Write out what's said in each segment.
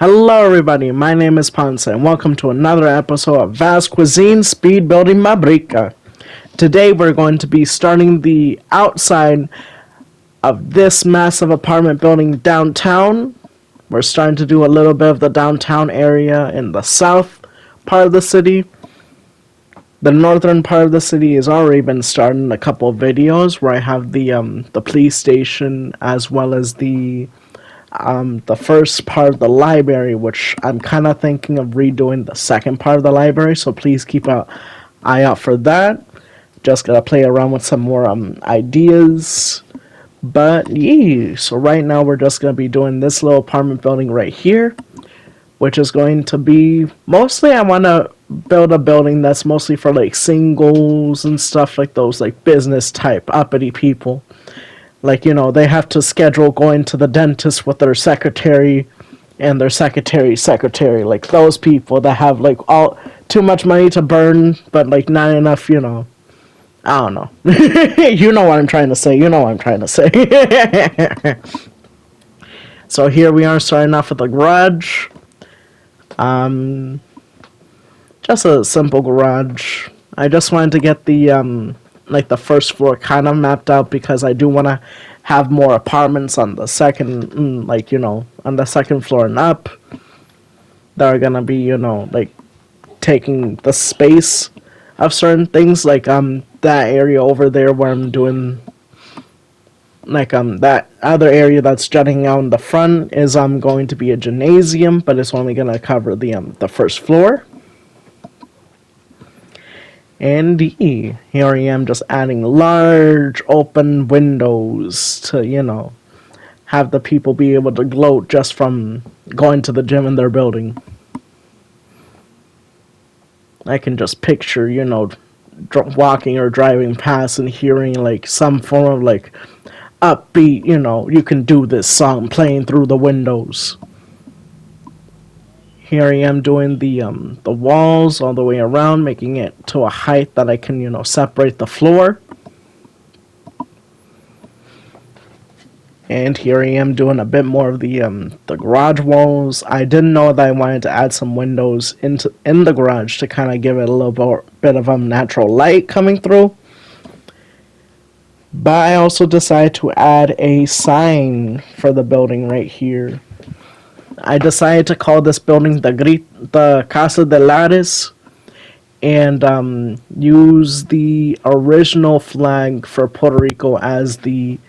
Hello everybody, my name is Ponce and welcome to another episode of Vast Cuisine Speed Building Mabrika. Today we're going to be starting the outside of this massive apartment building downtown. We're starting to do a little bit of the downtown area in the south part of the city. The northern part of the city has already been starting a couple of videos where I have the police station as well as the first part of the library, which I'm kind of thinking of redoing the second part of the library, so please keep an eye out for that. Just gotta play around with some more ideas. But yeah, so right now we're just gonna be doing this little apartment building right here, which is going to be mostly, I want to build a building that's mostly for like singles and stuff like those, like business type uppity people. Like, you know, they have to schedule going to the dentist with their secretary and their secretary's secretary. Like those people that have like all too much money to burn, but like not enough, you know. I don't know. You know what I'm trying to say. You know what I'm trying to say. So here we are starting off with the garage. Just a simple garage. I just wanted to get the like the first floor kind of mapped out because I do want to have more apartments on the second, like, you know, on the second floor and up that are gonna be, you know, like taking the space of certain things, like that area over there where I'm doing like that other area that's jutting out in the front is going to be a gymnasium, but it's only gonna cover the first floor. And here I am just adding large open windows to, you know, have the people be able to gloat just from going to the gym in their building. I can just picture, you know, walking or driving past and hearing like some form of like upbeat, you know, you can do this song playing through the windows. Here I am doing the walls all the way around, making it to a height that I can, you know, separate the floor. And here I am doing a bit more of the garage walls. I didn't know that I wanted to add some windows in the garage to kind of give it a little bit of natural light coming through. But I also decided to add a sign for the building right here. I decided to call this building the Casa de Lares and use the original flag for Puerto Rico as the,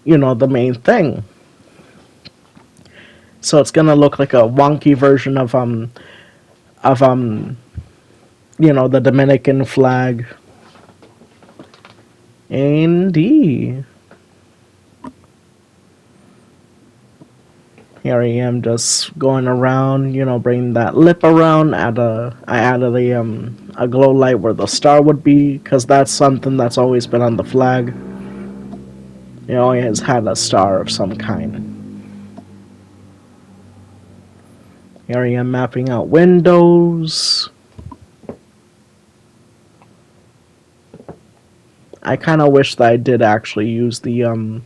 you know, the main thing. So it's gonna look like a wonky version of you know, the Dominican flag. Indeed. Here I am just going around, you know, bringing that lip around. I added a glow light where the star would be, because that's something that's always been on the flag. It always had a star of some kind. Here I am mapping out windows. I kind of wish that I did actually use the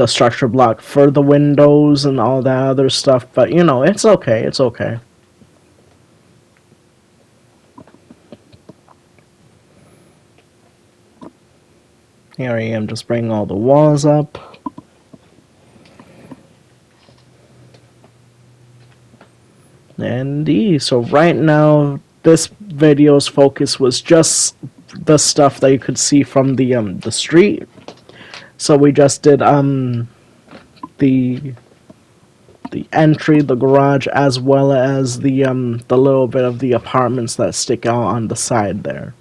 structure block for the windows and all that other stuff, but you know, it's okay, it's okay. Here I am just bringing all the walls up. And so right now this video's focus was just the stuff that you could see from the street. So we just did the entry, the garage, as well as the little bit of the apartments that stick out on the side there.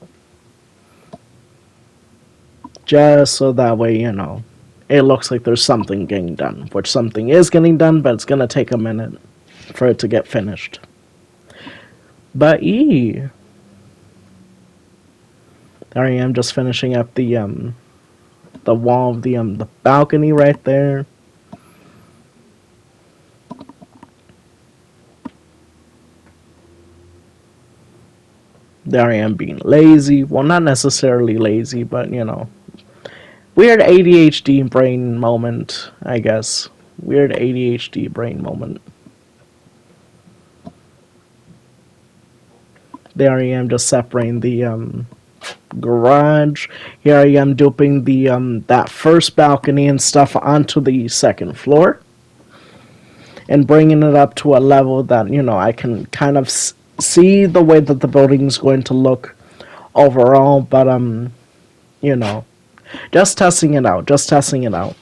Just so that way, you know, it looks like there's something getting done, which something is getting done, but it's gonna take a minute for it to get finished. But there I am just finishing up the wall of the balcony right there. There I am being lazy. Well, not necessarily lazy, but you know, weird ADHD brain moment, I guess. Weird ADHD brain moment. There I am just separating the garage. Here I am duping the that first balcony and stuff onto the second floor and bringing it up to a level that I can kind of see the way that the building is going to look overall. But you know, just testing it out. Just testing it out.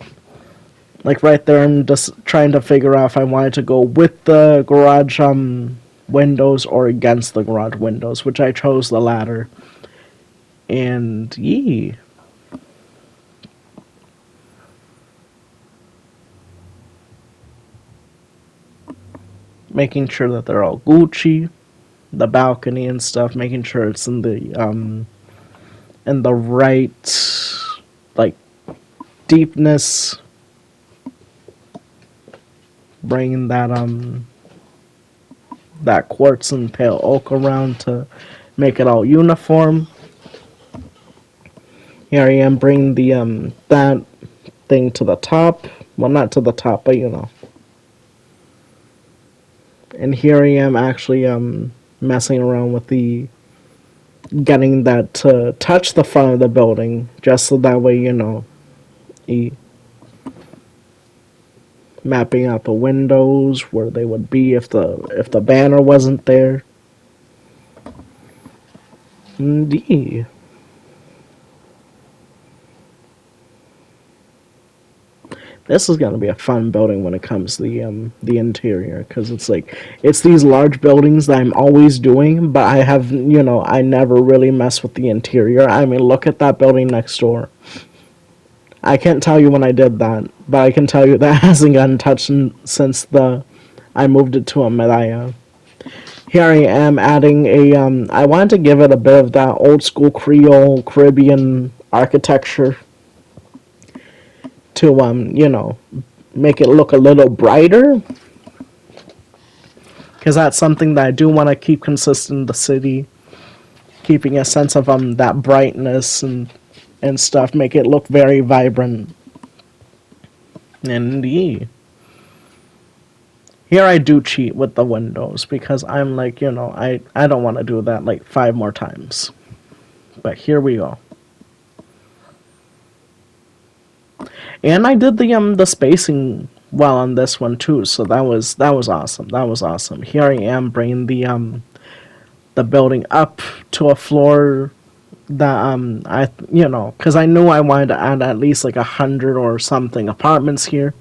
Like right there, I'm just trying to figure out if I wanted to go with the garage windows or against the garage windows, which I chose the latter. And yee. Making sure that they're all Gucci, the balcony and stuff, making sure it's in the right like deepness, bringing that quartz and pale oak around to make it all uniform. Here I am bringing the that thing to the top. Well, not to the top, but And here I am actually messing around with the getting that to touch the front of the building, just so that way e- mapping out the windows where they would be if the banner wasn't there. Indeed. This is gonna be a fun building when it comes to the interior, because it's these large buildings that I'm always doing, but I never really mess with the interior. I mean, look at that building next door. I can't tell you when I did that, but I can tell you that hasn't gotten touched since the I moved it to a medalla. Here I am adding a I wanted to give it a bit of that old school Creole Caribbean architecture to make it look a little brighter, because that's something that I do want to keep consistent in the city, keeping a sense of that brightness and stuff, make it look very vibrant. Indeed. Here I do cheat with the windows because I'm like, I don't want to do that like 5 more times. But here we go. And I did the spacing well on this one too, so that was awesome. That was awesome. Here I am bringing the building up to a floor that because I knew I wanted to add at least like 100 or something apartments here,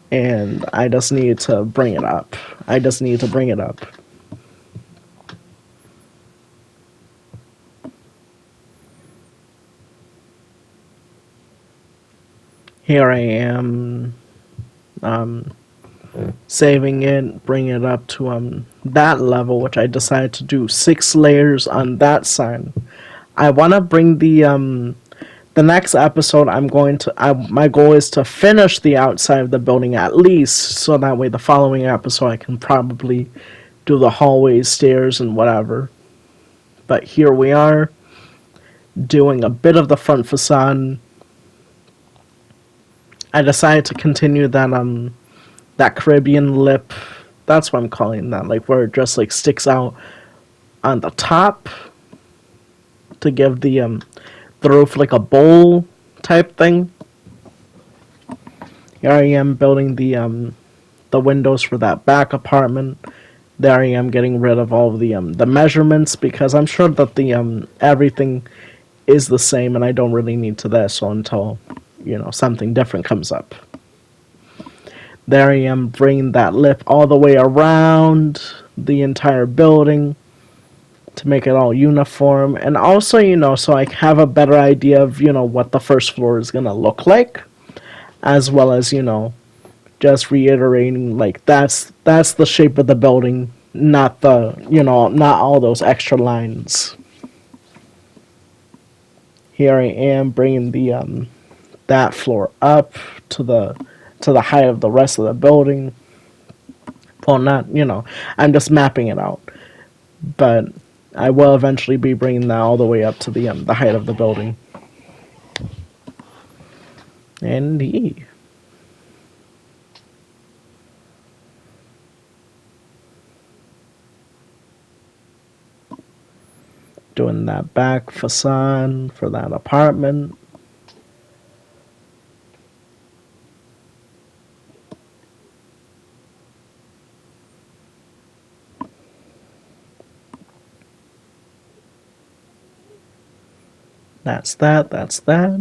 and I just needed to bring it up. I just needed to bring it up. Here I am, saving it, bring it up to that level, which I decided to do 6 layers on that side. I want to bring the next episode. My goal is to finish the outside of the building at least, so that way the following episode I can probably do the hallways, stairs, and whatever. But here we are, doing a bit of the front facade. I decided to continue that Caribbean lip. That's what I'm calling that, like where it just like sticks out on the top to give the roof like a bowl type thing. Here I am building the windows for that back apartment. There I am getting rid of all of the measurements, because I'm sure that the everything is the same and I don't really need to this until something different comes up. There I am bringing that lip all the way around the entire building to make it all uniform, and also so I have a better idea of what the first floor is gonna look like, as well as just reiterating like that's the shape of the building, not not all those extra lines. Here I am bringing the that floor up to the height of the rest of the building. Well, not I'm just mapping it out, but I will eventually be bringing that all the way up to the height of the building. Indeed. Doing that back facade for that apartment. That's that, that's that.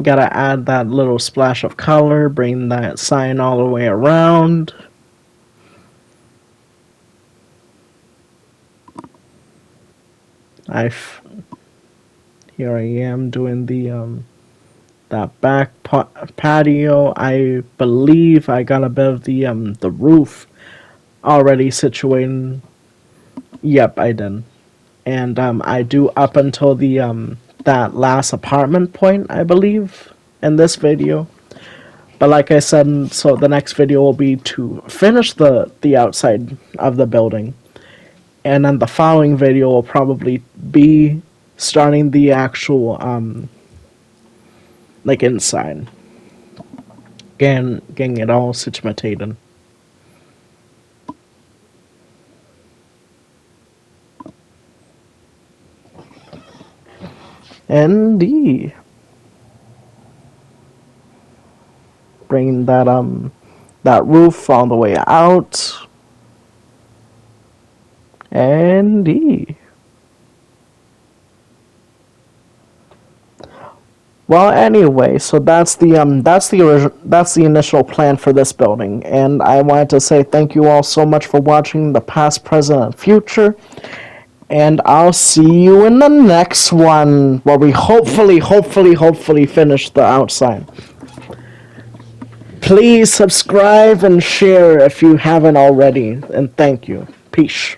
Gotta add that little splash of color, bring that sign all the way around. Here I am doing the that back patio. I believe I got a bit of the roof already situated. Yep, I did. And I do up until the that last apartment point, I believe, in this video. But like I said, so the next video will be to finish the outside of the building, and then the following video will probably be starting the actual like inside, getting it all situated. Indeed. Bringing that roof all the way out. Indeed. Well, anyway, so that's the initial plan for this building, and I wanted to say thank you all so much for watching the past, present, and future. And I'll see you in the next one where we hopefully finish the outside. Please subscribe and share if you haven't already, and thank you. Peace.